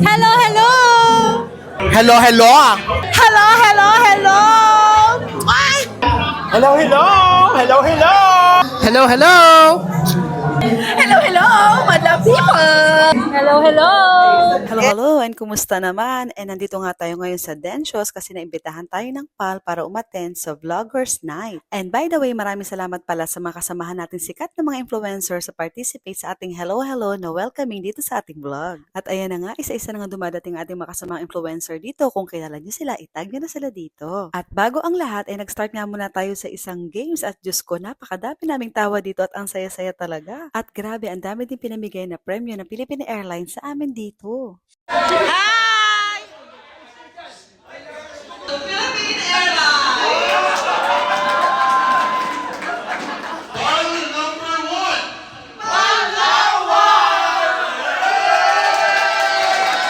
Hello, hello! Hello, hello! Hello, hello, hello! Ay! Hello, hello! Hello, hello! Hello, hello! Hello, hello, madam people! Hello, hello! Hello, and kumusta naman? And nandito nga tayo ngayon sa Densyos kasi naimbitahan tayo ng PAL para umattend sa Vloggers Night. And by the way, maraming salamat pala sa mga kasamahan natin sikat na mga influencers sa participate sa ating Hello Hello na welcoming dito sa ating vlog. At ayan na nga, isa-isa na nga dumadating ating makasamang influencer dito. Kung kilala niyo sila, itag niyo na sila dito. At bago ang lahat, ay nag-start nga muna tayo sa isang games at Diyos ko, napakadami naming tawa dito at ang saya-saya talaga. At grabe, ang dami din pinamigay na premyo ng Philippine Airlines sa amin dito. Hi!